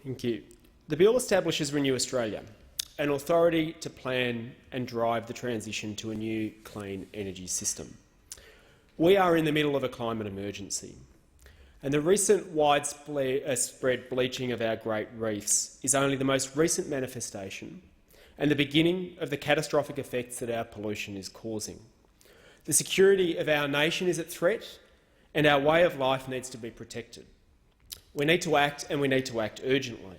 Thank you. The bill establishes Renew Australia, an authority to plan and drive the transition to a new clean energy system. We are in the middle of a climate emergency, and the recent widespread bleaching of our Great Reefs is only the most recent manifestation and the beginning of the catastrophic effects that our pollution is causing. The security of our nation is at threat, and our way of life needs to be protected. We need to act, and we need to act urgently.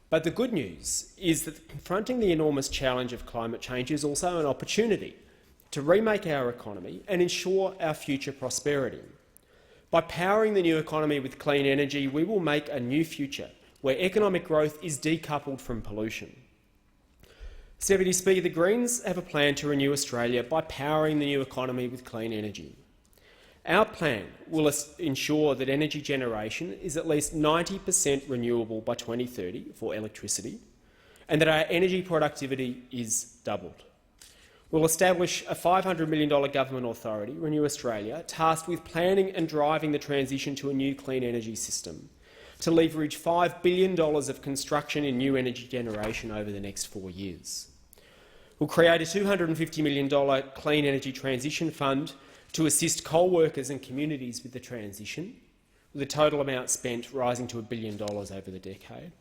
But the good news is that confronting the enormous challenge of climate change is also an opportunity to remake our economy and ensure our future prosperity. By powering the new economy with clean energy, we will make a new future where economic growth is decoupled from pollution. Deputy Speaker, the Greens have a plan to renew Australia by powering the new economy with clean energy. Our plan will ensure that energy generation is at least 90% renewable by 2030 for electricity, and that our energy productivity is doubled. We'll establish a $500 million government authority, Renew Australia, tasked with planning and driving the transition to a new clean energy system, to leverage $5 billion of construction in new energy generation over the next 4 years. We'll create a $250 million Clean Energy Transition Fund to assist coal workers and communities with the transition, with the total amount spent rising to $1 billion over the decade.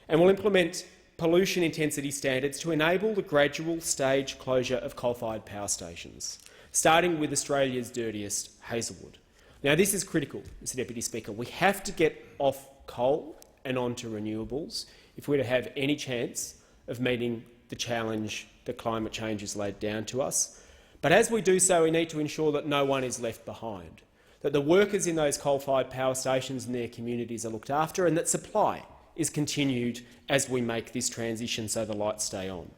And we'll implement pollution intensity standards to enable the gradual stage closure of coal-fired power stations, starting with Australia's dirtiest, Hazelwood. Now, this is critical, Mr Deputy Speaker. We have to get off coal and onto renewables if we're to have any chance of meeting the challenge that climate change has laid down to us. But as we do so, we need to ensure that no one is left behind, that the workers in those coal-fired power stations and their communities are looked after, and that supply is continued as we make this transition so the lights stay on.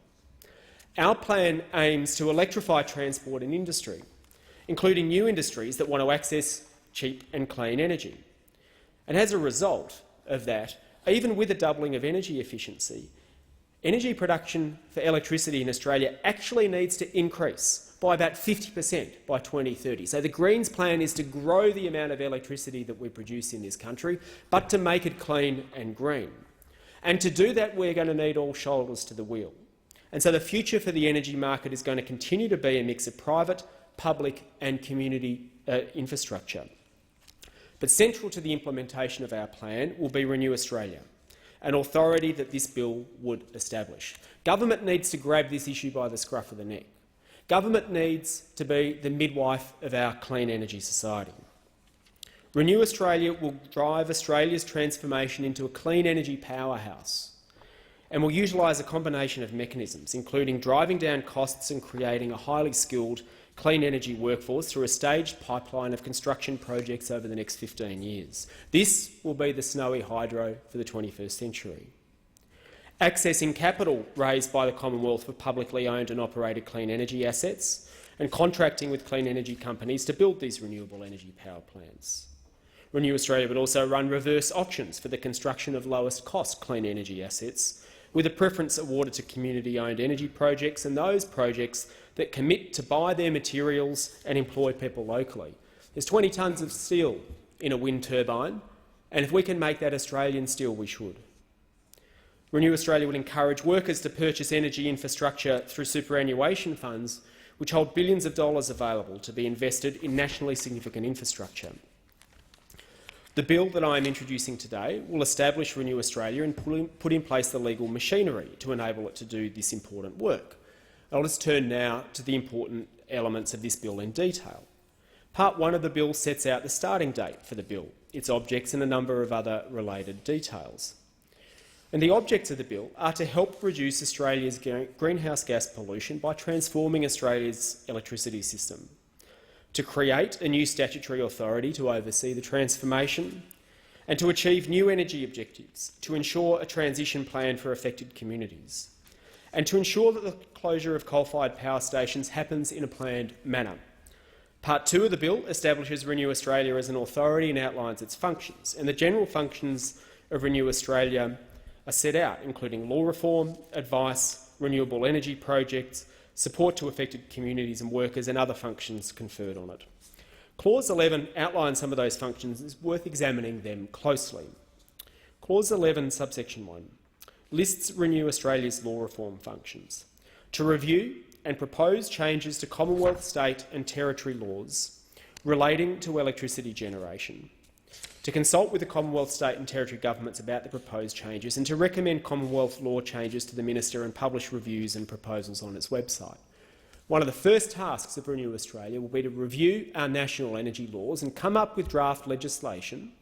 Our plan aims to electrify transport and industry, including new industries that want to access cheap and clean energy. And as a result of that, even with a doubling of energy efficiency, energy production for electricity in Australia actually needs to increase by about 50% by 2030. So the Greens' plan is to grow the amount of electricity that we produce in this country, but to make it clean and green. And to do that, we're going to need all shoulders to the wheel. And so the future for the energy market is going to continue to be a mix of private, public and community infrastructure. But central to the implementation of our plan will be Renew Australia, an authority that this bill would establish. Government needs to grab this issue by the scruff of the neck. Government needs to be the midwife of our clean energy society. Renew Australia will drive Australia's transformation into a clean energy powerhouse, and will utilise a combination of mechanisms, including driving down costs and creating a highly skilled clean energy workforce through a staged pipeline of construction projects over the next 15 years. This will be the snowy hydro for the 21st century. Accessing capital raised by the Commonwealth for publicly owned and operated clean energy assets, and contracting with clean energy companies to build these renewable energy power plants. Renew Australia would also run reverse auctions for the construction of lowest-cost clean energy assets, with a preference awarded to community-owned energy projects and those projects that commit to buy their materials and employ people locally. There's 20 tonnes of steel in a wind turbine, and if we can make that Australian steel, we should. Renew Australia would encourage workers to purchase energy infrastructure through superannuation funds, which hold billions of dollars available to be invested in nationally significant infrastructure. The bill that I am introducing today will establish Renew Australia and put in place the legal machinery to enable it to do this important work. I'll just turn now to the important elements of this bill in detail. Part 1 of the bill sets out the starting date for the bill, its objects and a number of other related details. And the objects of the bill are to help reduce Australia's greenhouse gas pollution by transforming Australia's electricity system, to create a new statutory authority to oversee the transformation, and to achieve new energy objectives, to ensure a transition plan for affected communities, and to ensure that the closure of coal-fired power stations happens in a planned manner. Part 2 of the bill establishes Renew Australia as an authority and outlines its functions, and the general functions of Renew Australia are set out, including law reform, advice, renewable energy projects, support to affected communities and workers, and other functions conferred on it. Clause 11 outlines some of those functions. It's worth examining them closely. Clause 11, subsection 1, lists Renew Australia's law reform functions to review and propose changes to Commonwealth, state and territory laws relating to electricity generation, to consult with the Commonwealth, state and territory governments about the proposed changes, and to recommend Commonwealth law changes to the Minister and publish reviews and proposals on its website. One of the first tasks of Renew Australia will be to review our national energy laws and come up with draft legislation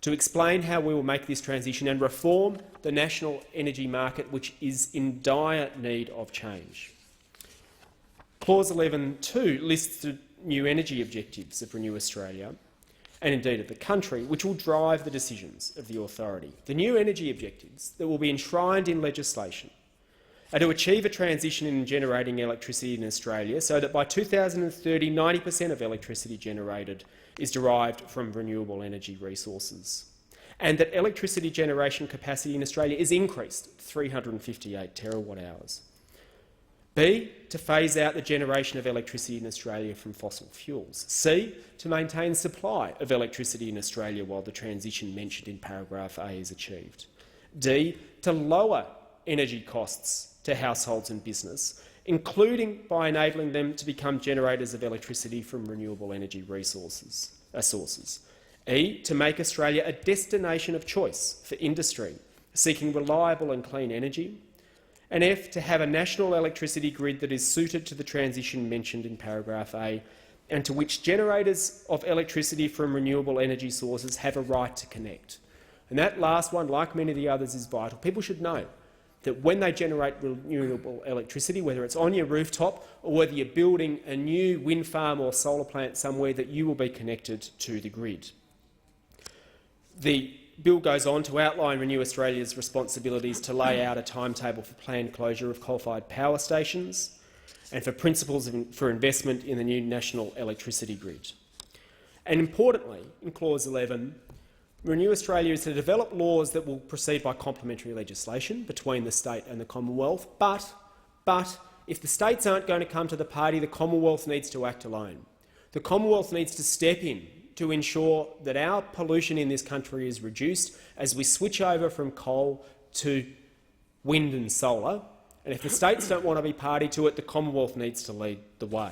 to explain how we will make this transition and reform the national energy market, which is in dire need of change. Clause 11.2 lists the new energy objectives of Renew Australia, and indeed of the country, which will drive the decisions of the authority. The new energy objectives that will be enshrined in legislation are to achieve a transition in generating electricity in Australia so that by 2030 90% of electricity generated is derived from renewable energy resources, and that electricity generation capacity in Australia is increased to 358 terawatt-hours. B, to phase out the generation of electricity in Australia from fossil fuels. C, to maintain supply of electricity in Australia while the transition mentioned in paragraph A is achieved. D, to lower energy costs to households and business, including by enabling them to become generators of electricity from renewable energy sources. E, to make Australia a destination of choice for industry seeking reliable and clean energy. And F, to have a national electricity grid that is suited to the transition mentioned in paragraph A and to which generators of electricity from renewable energy sources have a right to connect. And that last one, like many of the others, is vital. People should know that when they generate renewable electricity, whether it's on your rooftop or whether you're building a new wind farm or solar plant somewhere, that you will be connected to the grid. The bill goes on to outline Renew Australia's responsibilities to lay out a timetable for planned closure of coal-fired power stations and for principles for investment in the new national electricity grid. And importantly, in Clause 11, Renew Australia is to develop laws that will proceed by complementary legislation between the state and the Commonwealth, but if the states aren't going to come to the party, the Commonwealth needs to act alone. The Commonwealth needs to step in to ensure that our pollution in this country is reduced as we switch over from coal to wind and solar. And if the states don't want to be party to it, the Commonwealth needs to lead the way.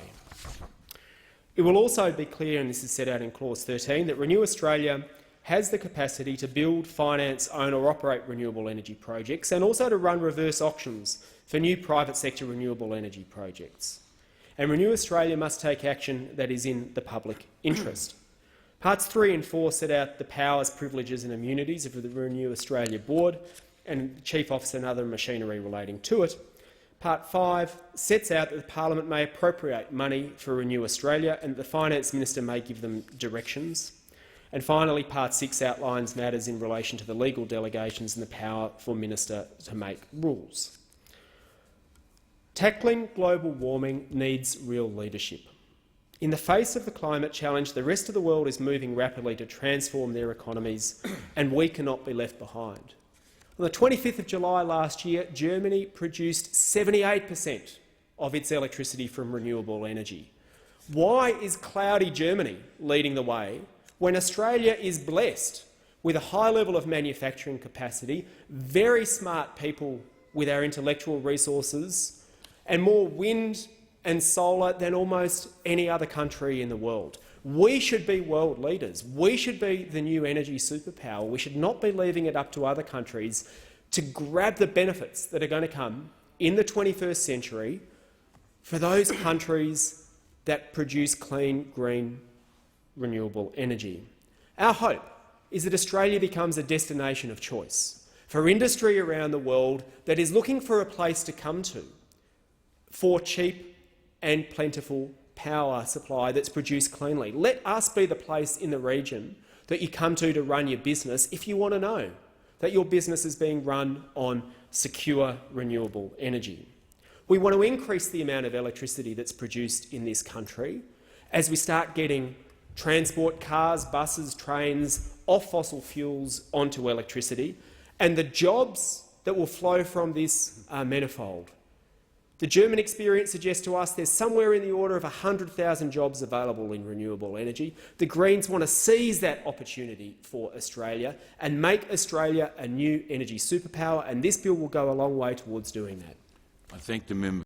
It will also be clear, and this is set out in Clause 13, that Renew Australia has the capacity to build, finance, own or operate renewable energy projects and also to run reverse auctions for new private sector renewable energy projects. And Renew Australia must take action that is in the public interest. Parts 3 and 4 set out the powers, privileges and immunities of the Renew Australia Board and the Chief Officer and other machinery relating to it. Part 5 sets out that the Parliament may appropriate money for Renew Australia and the Finance Minister may give them directions. And finally, Part 6 outlines matters in relation to the legal delegations and the power for Minister to make rules. Tackling global warming needs real leadership. In the face of the climate challenge, the rest of the world is moving rapidly to transform their economies, and we cannot be left behind. On the 25th of July last year, Germany produced 78% of its electricity from renewable energy. Why is cloudy Germany leading the way when Australia is blessed with a high level of manufacturing capacity, very smart people with our intellectual resources, and more wind and solar than almost any other country in the world? We should be world leaders. We should be the new energy superpower. We should not be leaving it up to other countries to grab the benefits that are going to come in the 21st century for those countries that produce clean, green, renewable energy. Our hope is that Australia becomes a destination of choice for industry around the world that is looking for a place to come to for cheap and plentiful power supply that's produced cleanly. Let us be the place in the region that you come to run your business if you want to know that your business is being run on secure, renewable energy. We want to increase the amount of electricity that's produced in this country as we start getting transport, cars, buses, trains off fossil fuels onto electricity, and the jobs that will flow from this are manifold. The German experience suggests to us there's somewhere in the order of 100,000 jobs available in renewable energy. The Greens want to seize that opportunity for Australia and make Australia a new energy superpower, and this bill will go a long way towards doing that. I thank the member.